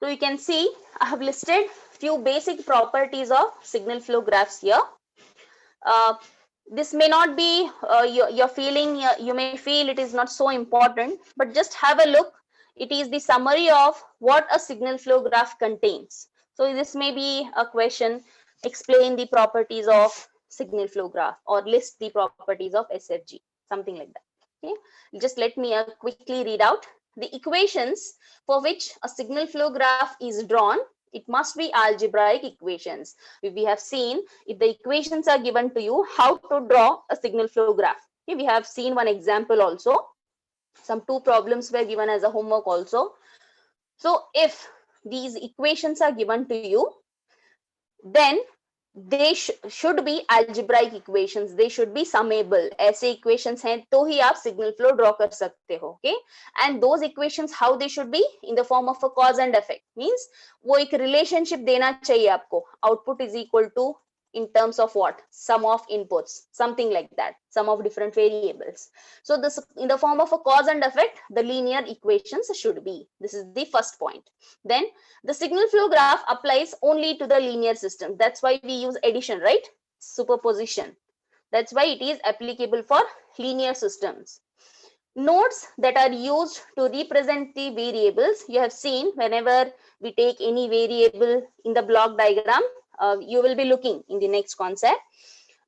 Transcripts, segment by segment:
So you can see I have listed few basic properties of signal flow graphs here. This may not be your feeling, you may feel it is not so important, but just have a look. It is the summary of what a signal flow graph contains. So this may be a question, explain the properties of signal flow graph or list the properties of SFG, something like that. Okay, just let me quickly read out the equations for which a signal flow graph is drawn. It must be algebraic equations. We have seen if the equations are given to you, how to draw a signal flow graph. Okay, we have seen one example also. Some two problems were given as a homework also. So if these equations are given to you, then they should be algebraic equations. They should be summable. ऐसे equations हैं तो ही आप signal flow draw कर सकते हो. Okay, and those equations how they should be in the form of a cause and effect, means वो एक relationship देना चाहिए आपको. Output is equal to in terms of what, sum of inputs, something like that, sum of different variables. So this in the form of a cause and effect, the linear equations should be. This is the first point. Then the signal flow graph applies only to the linear system. That's why we use addition, right? Superposition. That's why it is applicable for linear systems. Nodes that are used to represent the variables, you have seen whenever we take any variable in the block diagram, you will be looking in the next concept.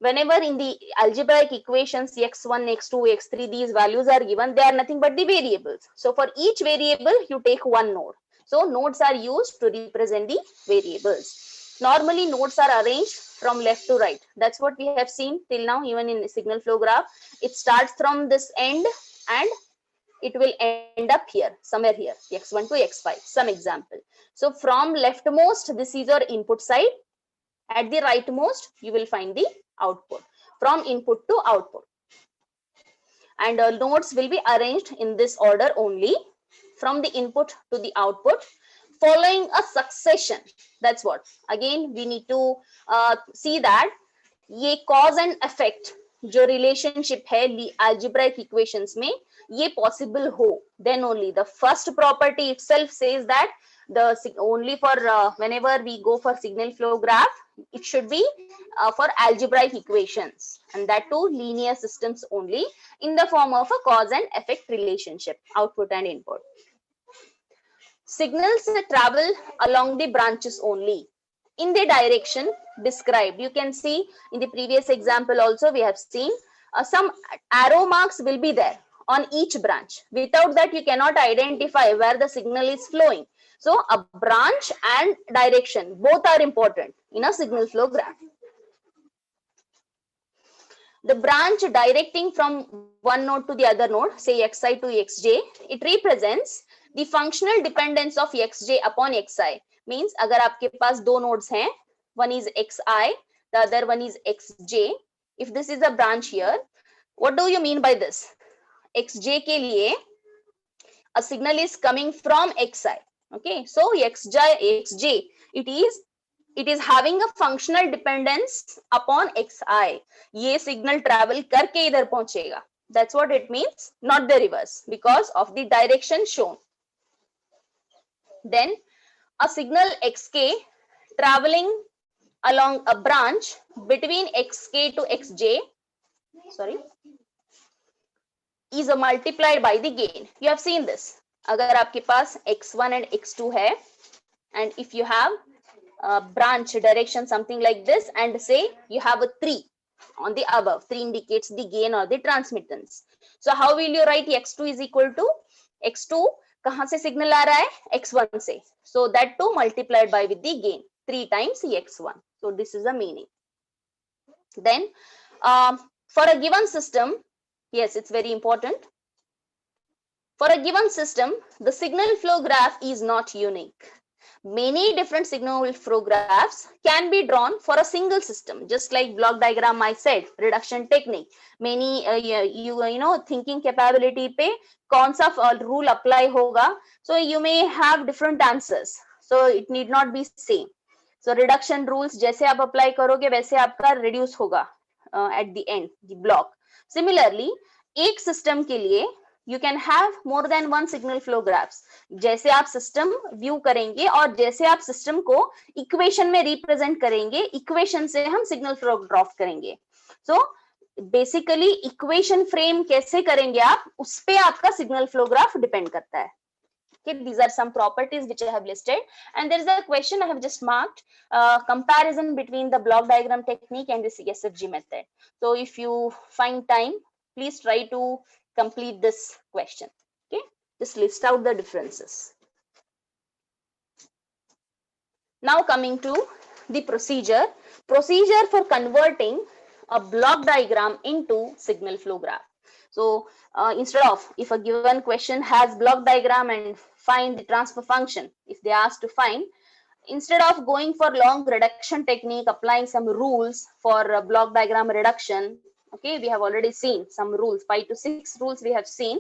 Whenever in the algebraic equations x1, x2, x3, these values are given, they are nothing but the variables. So for each variable, you take one node. So nodes are used to represent the variables. Normally, nodes are arranged from left to right. That's what we have seen till now, even in the signal flow graph. It starts from this end and it will end up here, somewhere here, x1 to x5, some example. So from leftmost, this is your input side. At the rightmost, you will find the output, from input to output. And nodes will be arranged in this order only, from the input to the output, following a succession. That's what. Again, we need to see that ये cause and effect जो relationship है algebraic equations में, ये possible हो, then only the first property itself says that the only for whenever we go for signal flow graph, it should be for algebraic equations, and that too linear systems only, in the form of a cause and effect relationship, output and input. Signals travel along the branches only in the direction described. You can see in the previous example also we have seen some arrow marks will be there on each branch. Without that, you cannot identify where the signal is flowing. So a branch and direction, both are important in a signal flow graph. The branch directing from one node to the other node, say xi to xj, it represents the functional dependence of xj upon xi. Means अगर आपके पास दो nodes हैं, one is xi, the other one is xj. If this is a branch here, what do you mean by this? xj के लिए a signal is coming from xi. Okay, so xj, it is having a functional dependence upon xi. ये signal travel करके इधर पहुंचेगा. That's what it means, not the reverse, because of the direction shown. Then a signal xk traveling along a branch between xk to xj, is multiplied by the gain. You have seen this. अगर आपके पास x1 and x2 है, and if you have a branch direction something like this, and say you have a 3 on the above, 3 indicates the gain or the transmittance. So how will you write x2 is equal to x2? कहाँ से signal आ रहा है? x1 से. So that too multiplied by with the gain, 3 times x1. So this is the meaning. Then for a given system, yes, it's very important. For a given system, the signal flow graph is not unique. Many different signal flow graphs can be drawn for a single system, just like block diagram I said, reduction technique. Many you know thinking capability पे कौन सा rule apply होगा, so you may have different answers, so it need not be same. So reduction rules जैसे आप apply करोगे वैसे आपका reduce होगा at the end the block. Similarly, एक system के लिए you can have more than one signal flow graphs. जैसे आप सिस्टम व्यू करेंगे और जैसे आप सिस्टम को इक्वेशन में रिप्रेजेंट करेंगे, इक्वेशन से हम सिग्नल फ्लो ड्रॉ करेंगे. सो बेसिकली इक्वेशन फ्रेम कैसे करेंगे आप, उस पे आपका सिग्नल फ्लो ग्राफ डिपेंड करता है. Okay, these are some properties which I have listed, and there is a question I have just marked, comparison between the block diagram technique and the CSFG method. So if you find time, please try to complete this question. Okay, just list out the differences. Now coming to the procedure for converting a block diagram into signal flow graph. So instead of, if a given question has block diagram and find the transfer function, if they ask to find, instead of going for long reduction technique, applying some rules for block diagram reduction, okay, we have already seen some rules, 5 to 6 rules we have seen.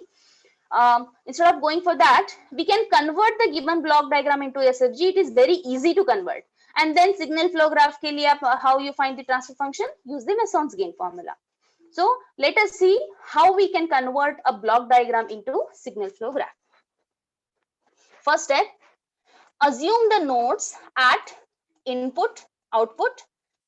Instead of going for that, we can convert the given block diagram into SFG. It is very easy to convert. And then signal flow graph ke liye how you find the transfer function, use the Mason's gain formula. So let us see how we can convert a block diagram into signal flow graph. First step, assume the nodes at input, output,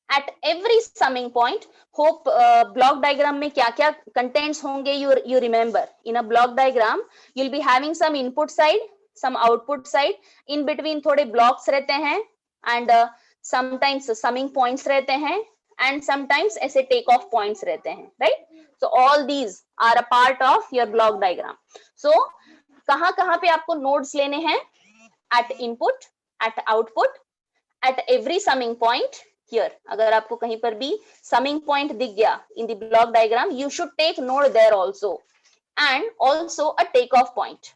at every summing point. Hope block diagram mein kya kya contents honge you remember. In a block diagram, you'll be having some input side, some output side. In between thode blocks rehte hain, and sometimes summing points rehte hain, and sometimes ऐसे take off points रहते हैं, right? So all these are a part of your block diagram. So कहाँ पे आपको nodes लेने हैं? At input, at output, at every summing point. Here अगर आपको कहीं पर भी summing point दिख गया in the block diagram, you should take node there also, and also a takeoff point.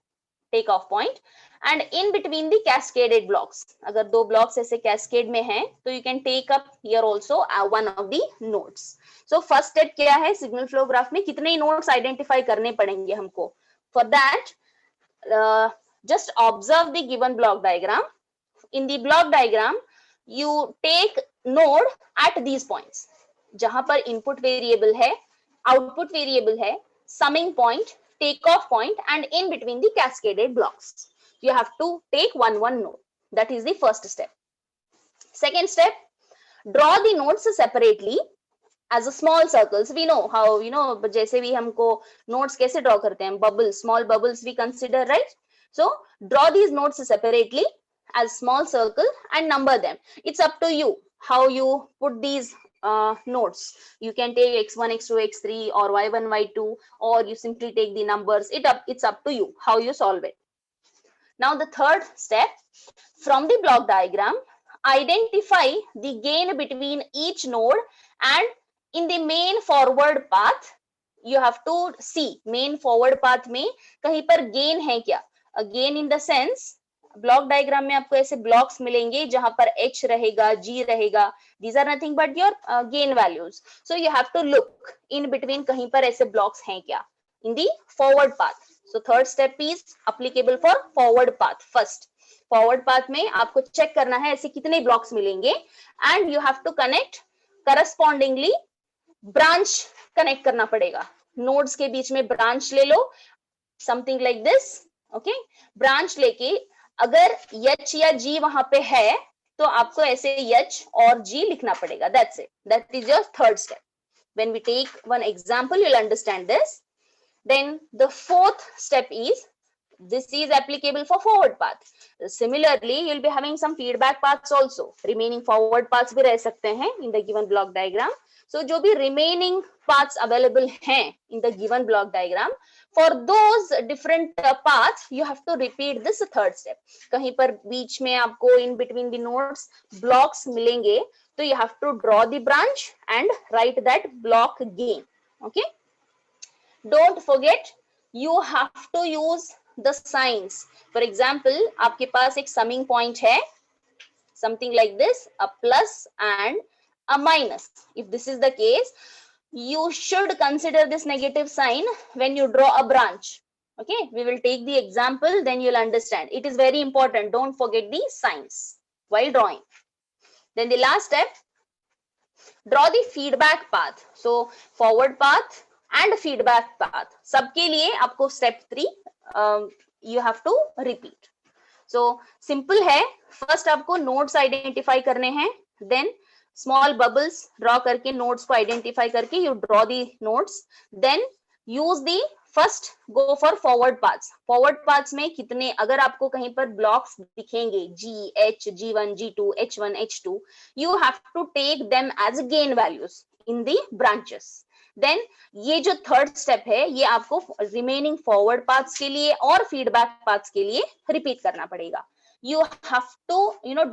And in between the cascaded blocks, अगर दो blocks ऐसे cascade में हैं, तो you can take up here also one of the nodes. So first step क्या है, signal flow graph में कितने nodes identify करने पड़ेंगे हमको. For that, just observe the given block diagram. In the block diagram, you take node at these points. जहां पर input variable है, output variable है, summing point, takeoff point, and in between the cascaded blocks. You have to take one node. That is the first step. Second step, draw the nodes separately as a small circles. We know how, जैसे भी हमको nodes कैसे draw करते हैं, bubbles, small bubbles we consider, right? So draw these nodes separately as small circle and number them. It's up to you how you put these nodes. You can take x1, x2, x3, or y1, y2, or you simply take the numbers. It's up to you how you solve it. Now the third step, from the block diagram, identify the gain between each node, and in the main forward path, you have to see main forward path में कहीं पर gain है क्या? A gain in the sense, block diagram में आपको ऐसे blocks मिलेंगे जहां पर H रहेगा, G रहेगा. These are nothing but your gain values. So you have to look in between कहीं पर ऐसे blocks हैं क्या in the forward path. So third step is applicable for forward path. First, forward path में आपको check करना है ऐसे कितने blocks मिलेंगे, and you have to connect correspondingly. Branch connect करना पड़ेगा. Nodes के बीच में branch ले लो, something like this. Okay, branch लेके अगर H या G वहां पे है तो आपको ऐसे H और G लिखना पड़ेगा. That's it. That is your third step. When we take one example, you'll understand this. Then the fourth step is, this is applicable for forward path. Similarly, you'll be having some feedback paths also. Remaining forward paths भी रह सकते हैं in the given block diagram. So जो भी remaining paths available हैं in the given block diagram, for those different paths, you have to repeat this third step. कहीं पर बीच में आपको in between the nodes blocks मिलेंगे, तो you have to draw the branch and write that block gain. Okay. Don't forget, you have to use the signs. For example, आपके पास एक summing point है, something like this, a plus and a minus. If this is the case, you should consider this negative sign when you draw a branch. Okay, we will take the example, then you'll understand. It is very important. Don't forget the signs while drawing. Then the last step, draw the feedback path. So forward path, and feedback path. सबके लिए आपको step 3 you have to repeat. So simple है, first आपको nodes identify करने हैं, then small bubbles draw करके nodes को identify करके you draw the nodes, then use the first go for forward paths. Forward paths में कितने, अगर आपको कहीं पर blocks दिखेंगे G, H, G1, G2, H1, H2, you have to take them as gain values in the branches. Then ये जो third step है ये आपको रिमेनिंग फॉरवर्ड पाथ्स के लिए और फीडबैक पाथ्स के लिए रिपीट करना पड़ेगा. You have to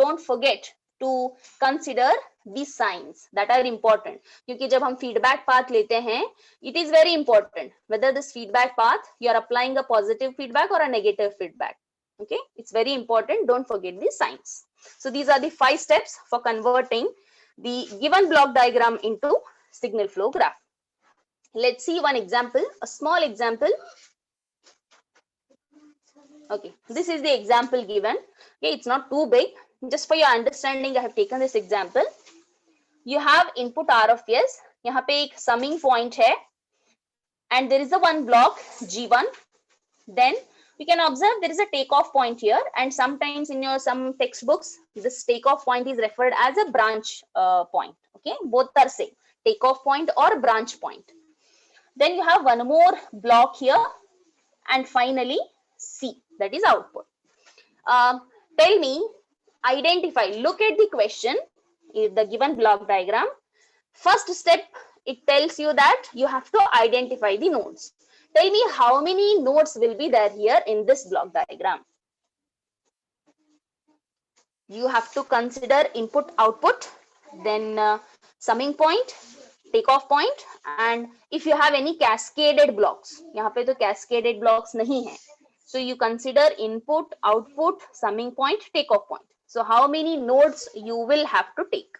don't forget to consider these signs that are important, क्योंकि जब हम फीडबैक पाथ लेते हैं it is very important whether this feedback path you are applying a positive feedback or a negative feedback. Okay, it's very important, don't forget these signs. So these are the 5 steps for converting the given block diagram into signal flow graph. Let's see one example, a small example. Okay, this is the example given. Okay, it's not too big. Just for your understanding, I have taken this example. You have input R of S. यहाँ पे एक summing point है, and there is a one block G1. Then we can observe there is a takeoff point here, and sometimes in your some textbooks, this takeoff point is referred as a branch point. Okay, both are same, takeoff point or branch point. Then you have one more block here, and finally C, that is output. Tell me, identify, look at the question, the given block diagram. First step, it tells you that you have to identify the nodes. Tell me how many nodes will be there here in this block diagram. You have to consider input, output, then summing point, takeoff point, and if you have any cascaded blocks, यहाँ पे तो cascaded blocks नहीं है, so you consider input, output, summing point, takeoff point. So how many nodes you will have to take?